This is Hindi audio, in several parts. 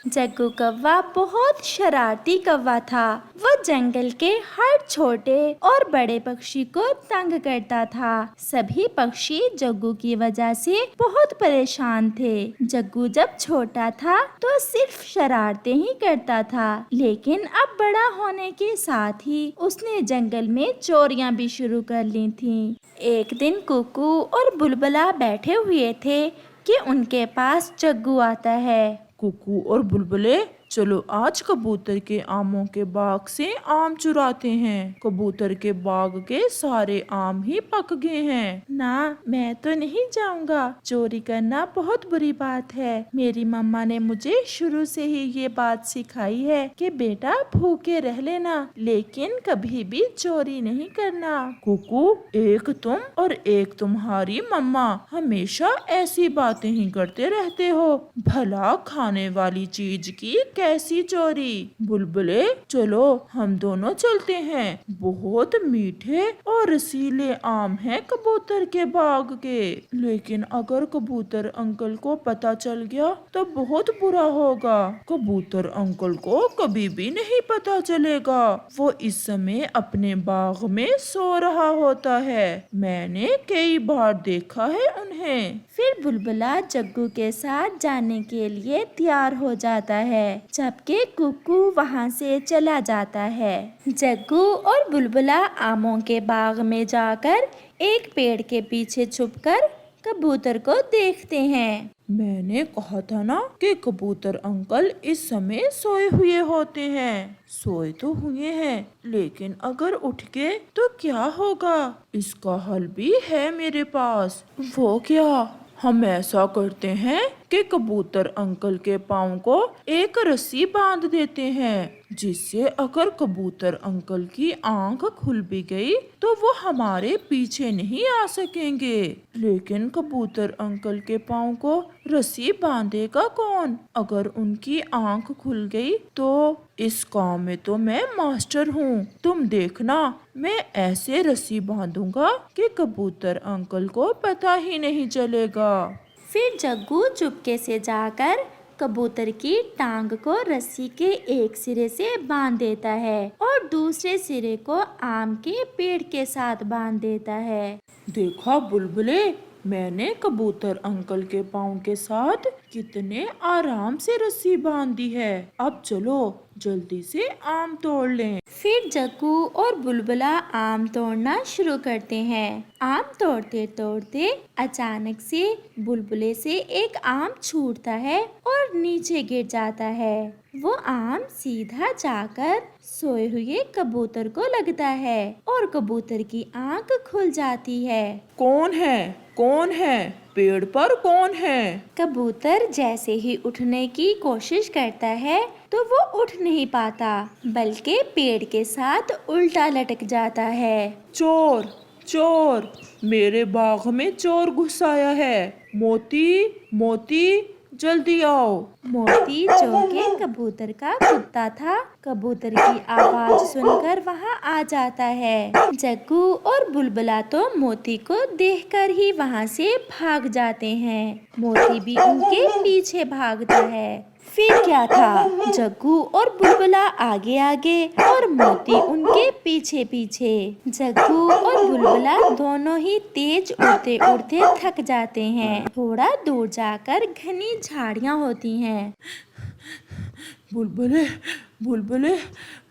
जग्गू कौवा बहुत शरारती कौवा था। वो जंगल के हर छोटे और बड़े पक्षी को तंग करता था। सभी पक्षी जग्गू की वजह से बहुत परेशान थे। जग्गू जब छोटा था तो सिर्फ शरारतें ही करता था, लेकिन अब बड़ा होने के साथ ही उसने जंगल में चोरियां भी शुरू कर ली थीं। एक दिन कुकू और बुलबुला बैठे हुए थे कि उनके पास जग्गू आता है। कुकू और बुलबुले, चलो आज कबूतर के आमों के बाग से आम चुराते हैं। कबूतर के बाग के सारे आम ही पक गए हैं। ना, मैं तो नहीं जाऊंगा। चोरी करना बहुत बुरी बात है। मेरी मम्मा ने मुझे शुरू से ही ये बात सिखाई है कि बेटा भूखे रह लेना, लेकिन कभी भी चोरी नहीं करना। कुकू, एक तुम और एक तुम्हारी मम्मा हमेशा ऐसी बातें ही करते रहते हो। भला खाने वाली चीज की कैसी चोरी। बुलबुले, चलो हम दोनों चलते हैं। बहुत मीठे और रसीले आम हैं कबूतर के बाग के, लेकिन अगर कबूतर अंकल को पता चल गया तो बहुत बुरा होगा। कबूतर अंकल को कभी भी नहीं पता चलेगा। वो इस समय अपने बाग में सो रहा होता है। मैंने कई बार देखा है उन्हें। फिर बुलबुला जग्गू के साथ जाने के लिए तैयार हो जाता है, जबकि कुकू वहाँ से चला जाता है। जग्गू और बुलबुला आमों के बाग में जाकर एक पेड़ के पीछे छुपकर कबूतर को देखते हैं। मैंने कहा था ना कि कबूतर अंकल इस समय सोए हुए होते हैं। सोए तो हुए हैं, लेकिन अगर उठ गए तो क्या होगा? इसका हल भी है मेरे पास। वो क्या? हम ऐसा करते हैं कि कबूतर अंकल के पाँव को एक रस्सी बांध देते हैं, जिससे अगर कबूतर अंकल की आंख खुल भी गई तो वो हमारे पीछे नहीं आ सकेंगे। लेकिन कबूतर अंकल के पाँव को रस्सी बांधेगा कौन? अगर उनकी आंख खुल गई तो इस काम में तो मैं मास्टर हूँ। तुम देखना, मैं ऐसे रस्सी बांधूंगा कि कबूतर अंकल को पता ही नहीं चलेगा। फिर जग्गू चुपके से जाकर कबूतर की टांग को रस्सी के एक सिरे से बांध देता है और दूसरे सिरे को आम के पेड़ के साथ बांध देता है। देखा बुलबुले, मैंने कबूतर अंकल के पाँव के साथ कितने आराम से रस्सी बांध दी है। अब चलो जल्दी से आम तोड़ लें। फिर जग्गू और बुलबुला आम तोड़ना शुरू करते हैं। आम तोड़ते तोड़ते अचानक से बुलबुले से एक आम छूटता है और नीचे गिर जाता है। वो आम सीधा जाकर सोए हुए कबूतर को लगता है और कबूतर की आंख खुल जाती है। कौन है? कौन है? पेड़ पर कौन है? कबूतर जैसे ही उठने की कोशिश करता है तो वो उठ नहीं पाता, बल्कि पेड़ के साथ उल्टा लटक जाता है। चोर! चोर! मेरे बाग में चोर घुस आया है। मोती! मोती! जल्दी आओ। मोती, जो कि कबूतर का कुत्ता था, कबूतर की आवाज सुनकर वहाँ आ जाता है। जग्गू और बुलबुला तो मोती को देखकर ही वहाँ से भाग जाते हैं। मोती भी उनके पीछे भागता है। फिर क्या था, जग्गू और बुलबुला आगे आगे और मोती उनके पीछे पीछे। जग्गू और बुलबुला दोनों ही तेज उड़ते उड़ते थक जाते हैं। थोड़ा दूर जाकर घनी झाड़ियाँ होती हैं। बुलबुले, बुलबुले,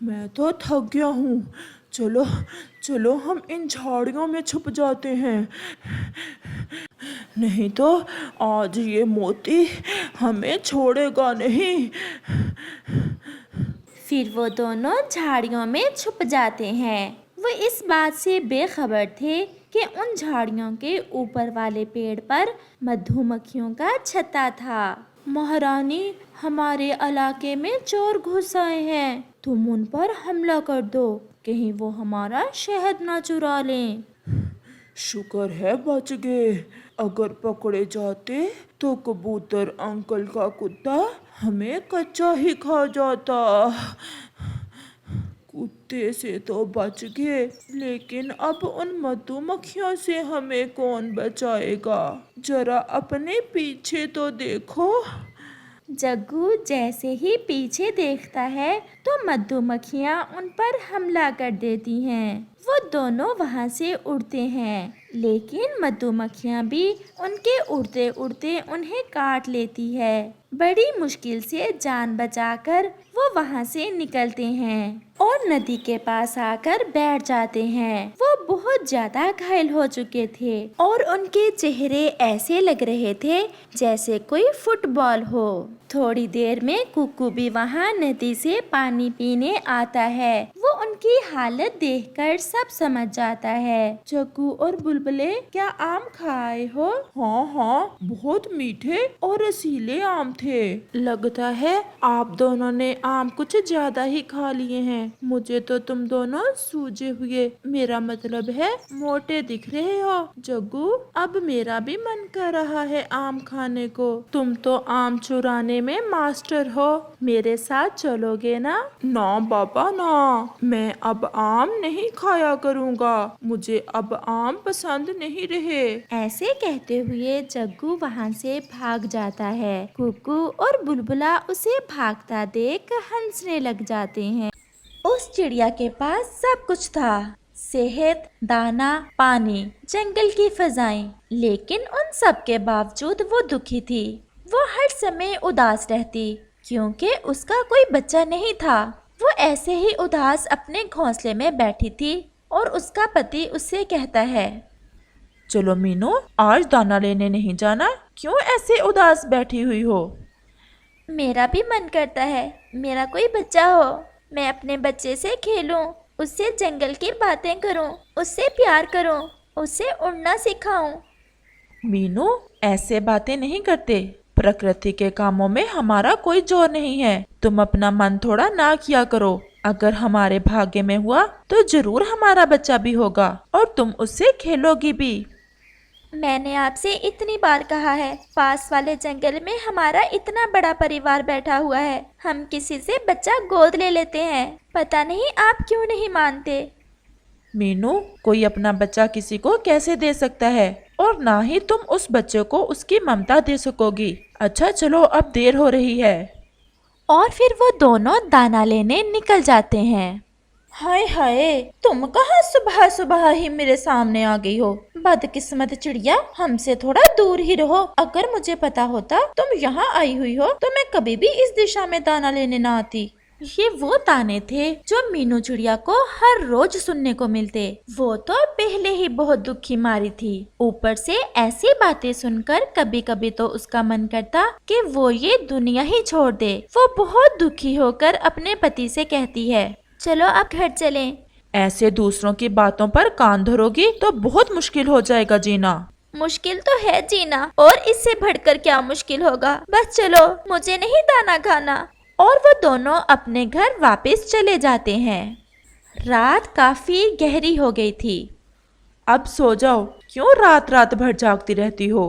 मैं तो थक गया हूँ। चलो चलो हम इन झाड़ियों में छुप जाते हैं, नहीं तो आज ये मोती हमें छोड़ेगा नहीं। फिर वो दोनों झाड़ियों में छुप जाते हैं। वो इस बात से बेखबर थे कि उन झाड़ियों के ऊपर वाले पेड़ पर मधुमक्खियों का छत्ता था। महारानी, हमारे इलाके में चोर घुस आए हैं। तुम उन पर हमला कर दो, कहीं वो हमारा शहद ना चुरा लें। शुक्र है बच गए। अगर पकड़े जाते तो कबूतर अंकल का कुत्ता हमें कच्चा ही खा जाता। कुत्ते से तो बच गए, लेकिन अब उन मधुमक्खियों से हमें कौन बचाएगा? जरा अपने पीछे तो देखो। जग्गू जैसे ही पीछे देखता है तो मधुमक्खियाँ उन पर हमला कर देती हैं। वो दोनों वहाँ से उड़ते हैं, लेकिन मधुमक्खियाँ भी उनके उड़ते उड़ते उन्हें काट लेती है। बड़ी मुश्किल से जान बचाकर वो वहाँ से निकलते हैं और नदी के पास आकर बैठ जाते हैं। वो बहुत ज्यादा घायल हो चुके थे और उनके चेहरे ऐसे लग रहे थे जैसे कोई फुटबॉल हो। थोड़ी देर में कुक्कू भी वहाँ नदी से पानी पीने आता है। वो उनकी हालत देखकर सब समझ जाता है। जग्गू और बुलबुले, क्या आम खाए हो? हाँ हाँ, बहुत मीठे और रसीले आम थे। लगता है आप दोनों ने आम कुछ ज्यादा ही खा लिए हैं। मुझे तो तुम दोनों सूजे हुए, मेरा मतलब है मोटे दिख रहे हो। जग्गू, अब मेरा भी मन कर रहा है आम खाने को। तुम तो आम चुराने में मास्टर हो, मेरे साथ चलोगे ना? ना बाबा ना, मैं अब आम नहीं खाया करूँगा। मुझे अब आम पसंद नहीं रहे। ऐसे कहते हुए जग्गू वहाँ से भाग जाता है। कुक्कू और बुलबुला उसे भागता देख हंसने लग जाते हैं। उस चिड़िया के पास सब कुछ था, सेहत, दाना, पानी, जंगल की फजाएं, लेकिन उन सब के बावजूद वो दुखी थी। वो हर समय उदास रहती क्योंकि उसका कोई बच्चा नहीं था। वो ऐसे ही उदास अपने घोंसले में बैठी थी और उसका पति उससे कहता है, चलो मीनू, आज दाना लेने नहीं जाना? क्यों ऐसे उदास बैठी हुई हो? मेरा भी मन करता है मेरा कोई बच्चा हो, मैं अपने बच्चे से खेलूं, उससे जंगल की बातें करूं, उससे प्यार करूं, उससे उड़ना सिखाऊं। मीनू, ऐसे बातें नहीं करते। प्रकृति के कामों में हमारा कोई जोर नहीं है। तुम अपना मन थोड़ा ना किया करो। अगर हमारे भाग्य में हुआ तो जरूर हमारा बच्चा भी होगा और तुम उससे खेलोगी भी। मैंने आपसे इतनी बार कहा है, पास वाले जंगल में हमारा इतना बड़ा परिवार बैठा हुआ है, हम किसी से बच्चा गोद ले लेते हैं। पता नहीं आप क्यों नहीं मानते। मीनू, कोई अपना बच्चा किसी को कैसे दे सकता है, और ना ही तुम उस बच्चे को उसकी ममता दे सकोगी। अच्छा चलो, अब देर हो रही है। और फिर वो दोनों दाना लेने निकल जाते हैं। हाय हाय, तुम कहाँ सुबह सुबह ही मेरे सामने आ गई हो? बदकिस्मत चिड़िया, हमसे थोड़ा दूर ही रहो। अगर मुझे पता होता तुम यहाँ आई हुई हो तो मैं कभी भी इस दिशा में दाना लेने ना आती। ये वो ताने थे जो मीनू चिड़िया को हर रोज सुनने को मिलते। वो तो पहले ही बहुत दुखी मारी थी, ऊपर से ऐसी बातें सुनकर कभी कभी तो उसका मन करता कि वो ये दुनिया ही छोड़ दे। वो बहुत दुखी होकर अपने पति से कहती है, चलो अब घर चलें। ऐसे दूसरों की बातों पर कान धरोगी तो बहुत मुश्किल हो जाएगा जीना। मुश्किल तो है जीना, और इससे बढ़कर क्या मुश्किल होगा। बस चलो, मुझे नहीं दाना खाना। और वो दोनों अपने घर वापस चले जाते हैं। रात काफी गहरी हो गई थी। अब सो जाओ, क्यों रात रात भर जागती रहती हो?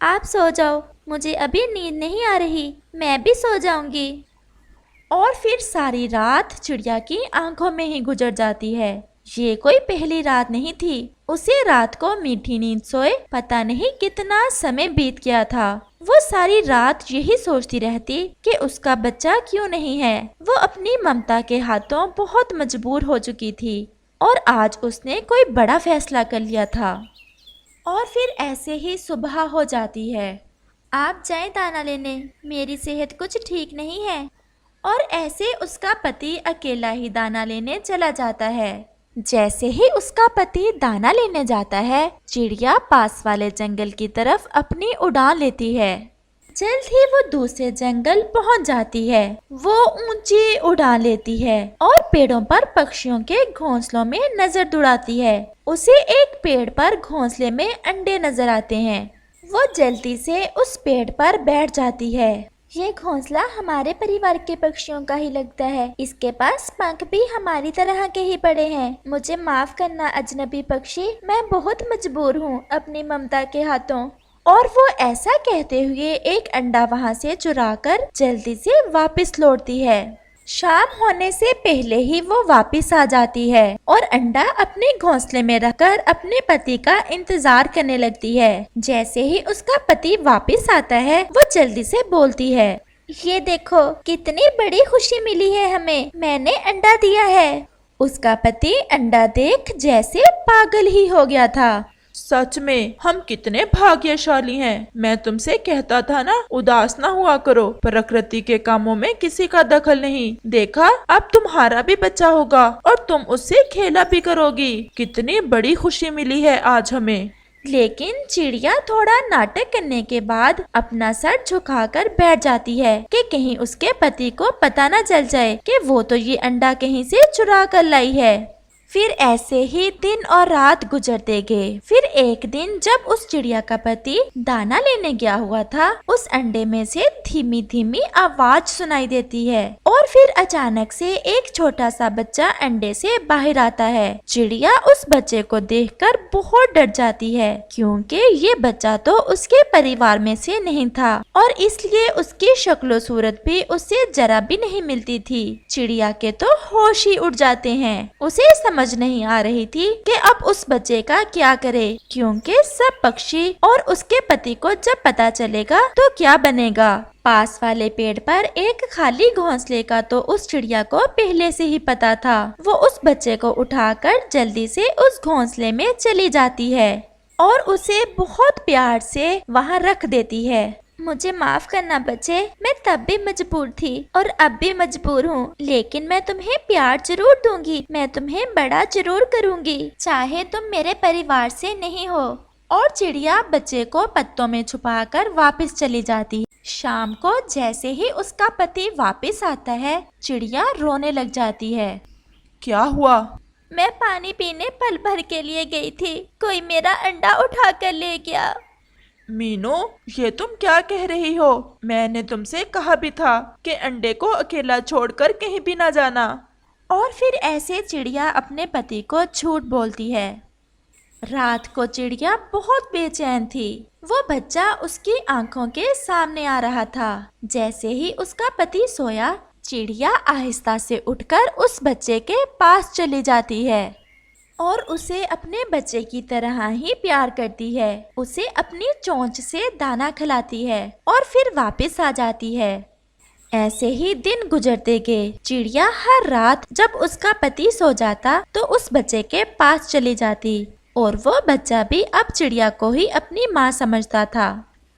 आप सो जाओ, मुझे अभी नींद नहीं आ रही, मैं भी सो जाऊंगी। और फिर सारी रात चिड़िया की आंखों में ही गुजर जाती है। ये कोई पहली रात नहीं थी। उसे रात को मीठी नींद सोए पता नहीं कितना समय बीत गया था। वो सारी रात यही सोचती रहती कि उसका बच्चा क्यों नहीं है। वो अपनी ममता के हाथों बहुत मजबूर हो चुकी थी और आज उसने कोई बड़ा फैसला कर लिया था। और फिर ऐसे ही सुबह हो जाती है। आप जाएं दाना लेने, मेरी सेहत कुछ ठीक नहीं है। और ऐसे उसका पति अकेला ही दाना लेने चला जाता है। जैसे ही उसका पति दाना लेने जाता है, चिड़िया पास वाले जंगल की तरफ अपनी उड़ान लेती है। जल्द ही वो दूसरे जंगल पहुंच जाती है। वो ऊंची उड़ान लेती है और पेड़ों पर पक्षियों के घोंसलों में नजर दौड़ाती है। उसे एक पेड़ पर घोंसले में अंडे नजर आते हैं। वो जल्दी से उस पेड़ पर बैठ जाती है। ये घोंसला हमारे परिवार के पक्षियों का ही लगता है। इसके पास पंख भी हमारी तरह के ही पड़े हैं। मुझे माफ करना अजनबी पक्षी, मैं बहुत मजबूर हूँ अपनी ममता के हाथों। और वो ऐसा कहते हुए एक अंडा वहाँ से चुराकर जल्दी से वापस लौटती है। शाम होने से पहले ही वो वापस आ जाती है और अंडा अपने घोंसले में रखकर अपने पति का इंतजार करने लगती है। जैसे ही उसका पति वापस आता है, वो जल्दी से बोलती है, ये देखो कितनी बड़ी खुशी मिली है हमें, मैंने अंडा दिया है। उसका पति अंडा देख जैसे पागल ही हो गया था। सच में हम कितने भाग्यशाली हैं। मैं तुमसे कहता था ना, उदास ना हुआ करो। प्रकृति के कामों में किसी का दखल नहीं। देखा, अब तुम्हारा भी बच्चा होगा और तुम उससे खेला भी करोगी। कितनी बड़ी खुशी मिली है आज हमें। लेकिन चिड़िया थोड़ा नाटक करने के बाद अपना सर झुकाकर बैठ जाती है कि कहीं उसके पति को पता न चल जाए कि वो तो ये अंडा कहीं से चुरा कर लाई है। फिर ऐसे ही दिन और रात गुजरते गए। फिर एक दिन जब उस चिड़िया का पति दाना लेने गया हुआ था, उस अंडे में से धीमी धीमी आवाज सुनाई देती है और फिर अचानक से एक छोटा सा बच्चा अंडे से बाहर आता है। चिड़िया उस बच्चे को देखकर बहुत डर जाती है, क्योंकि ये बच्चा तो उसके परिवार में से नहीं था और इसलिए उसकी शक्लो सूरत भी उससे जरा भी नहीं मिलती थी। चिड़िया के तो होश ही उड़ जाते हैं। उसे समझ नहीं आ रही थी कि अब उस बच्चे का क्या करे, क्योंकि सब पक्षी और उसके पति को जब पता चलेगा तो क्या बनेगा। पास वाले पेड़ पर एक खाली घोंसले का तो उस चिड़िया को पहले से ही पता था। वो उस बच्चे को उठाकर जल्दी से उस घोंसले में चली जाती है और उसे बहुत प्यार से वहाँ रख देती है। मुझे माफ करना बच्चे, मैं तब भी मजबूर थी और अब भी मजबूर हूँ, लेकिन मैं तुम्हें प्यार जरूर दूंगी। मैं तुम्हें बड़ा जरूर करूँगी, चाहे तुम मेरे परिवार से नहीं हो। और चिड़िया बच्चे को पत्तों में छुपाकर वापस चली जाती है। शाम को जैसे ही उसका पति वापस आता है, चिड़िया रोने लग जाती है। क्या हुआ? मैं पानी पीने पल भर के लिए गई थी, कोई मेरा अंडा उठा कर ले गया। मीनू, ये तुम क्या कह रही हो? मैंने तुमसे कहा भी था कि अंडे को अकेला छोड़कर कहीं भी ना जाना। और फिर ऐसे चिड़िया अपने पति को झूठ बोलती है। रात को चिड़िया बहुत बेचैन थी। वो बच्चा उसकी आंखों के सामने आ रहा था। जैसे ही उसका पति सोया, चिड़िया आहिस्ता से उठकर उस बच्चे के पास चली जाती है और उसे अपने बच्चे की तरह ही प्यार करती है। उसे अपनी चोंच से दाना खिलाती है और फिर वापस आ जाती है। ऐसे ही दिन गुजरते गए। चिड़िया हर रात जब उसका पति सो जाता तो उस बच्चे के पास चली जाती और वो बच्चा भी अब चिड़िया को ही अपनी माँ समझता था।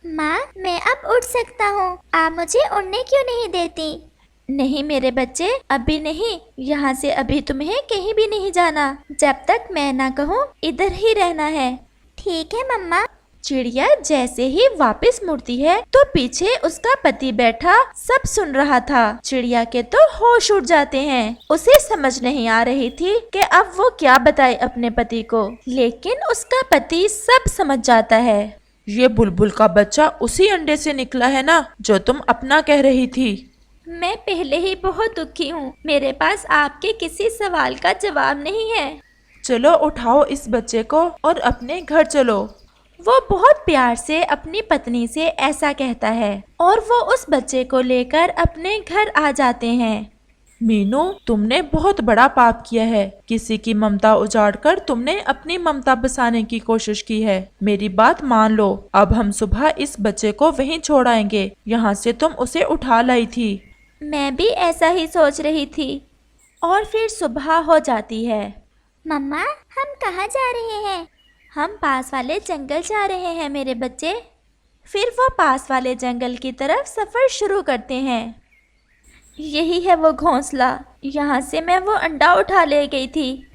माँ, मैं अब उड़ सकता हूँ, आप मुझे उड़ने क्यों नहीं देती? नहीं मेरे बच्चे, अभी नहीं। यहाँ से अभी तुम्हें कहीं भी नहीं जाना। जब तक मैं ना कहूँ इधर ही रहना है। ठीक है मम्मा। चिड़िया जैसे ही वापस मुड़ती है तो पीछे उसका पति बैठा सब सुन रहा था। चिड़िया के तो होश उड़ जाते हैं। उसे समझ नहीं आ रही थी कि अब वो क्या बताए अपने पति को, लेकिन उसका पति सब समझ जाता है। ये बुलबुल का बच्चा उसी अंडे से निकला है ना, जो तुम अपना कह रही थी। मैं पहले ही बहुत दुखी हूँ। मेरे पास आपके किसी सवाल का जवाब नहीं है। चलो उठाओ इस बच्चे को और अपने घर चलो। वो बहुत प्यार से अपनी पत्नी से ऐसा कहता है और वो उस बच्चे को लेकर अपने घर आ जाते हैं। मीनू, तुमने बहुत बड़ा पाप किया है। किसी की ममता उजाड़कर तुमने अपनी ममता बसाने की कोशिश की है। मेरी बात मान लो। अब हम सुबह इस बच्चे को वहीं छोड़ आएंगे, यहाँ से तुम उसे उठा लाई थी। मैं भी ऐसा ही सोच रही थी। और फिर सुबह हो जाती है। मम्मा, हम कहाँ जा रहे हैं? हम पास वाले जंगल जा रहे हैं मेरे बच्चे। फिर वो पास वाले जंगल की तरफ सफर शुरू करते हैं। यही है वो घोंसला, यहाँ से मैं वो अंडा उठा ले गई थी।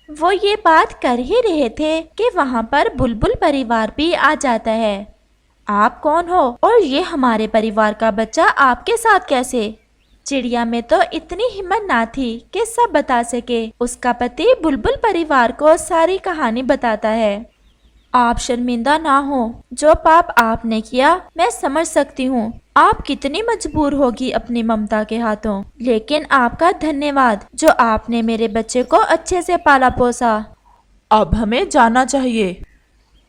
वो ये बात कर ही रहे थे कि वहाँ पर बुलबुल परिवार भी आ जाता है। आप कौन हो और ये हमारे परिवार का बच्चा आपके साथ कैसे? चिड़िया में तो इतनी हिम्मत ना थी कि सब बता सके। उसका पति बुलबुल परिवार को सारी कहानी बताता है। आप शर्मिंदा ना हो, जो पाप आपने किया मैं समझ सकती हूँ। आप कितनी मजबूर होगी अपनी ममता के हाथों, लेकिन आपका धन्यवाद जो आपने मेरे बच्चे को अच्छे से पाला पोसा। अब हमें जाना चाहिए।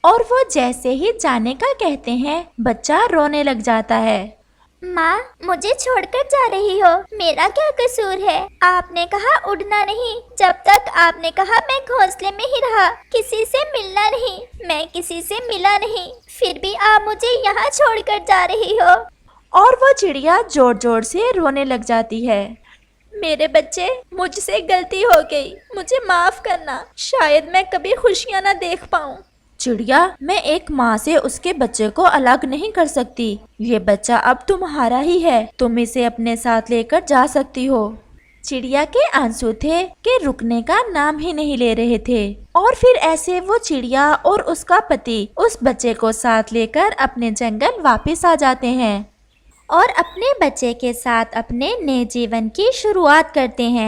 और वो जैसे ही जाने का कहते हैं, बच्चा रोने लग जाता है। माँ, मुझे छोड़कर जा रही हो, मेरा क्या कसूर है? आपने कहा उड़ना नहीं, जब तक आपने कहा मैं घोंसले में ही रहा, किसी से मिलना नहीं। मैं किसी से मिला नहीं, फिर भी आप मुझे यहाँ छोड़कर जा रही हो। और वो चिड़िया जोर जोर से रोने लग जाती है। मेरे बच्चे, मुझसे गलती हो गई, मुझे माफ करना। शायद मैं कभी खुशियाँ ना देख पाऊँ। चिड़िया, मैं एक माँ से उसके बच्चे को अलग नहीं कर सकती। ये बच्चा अब तुम्हारा ही है, तुम इसे अपने साथ लेकर जा सकती हो। चिड़िया के आंसू थे कि रुकने का नाम ही नहीं ले रहे थे। और फिर ऐसे वो चिड़िया और उसका पति उस बच्चे को साथ लेकर अपने जंगल वापस आ जाते हैं और अपने बच्चे के साथ अपने नए जीवन की शुरुआत करते हैं।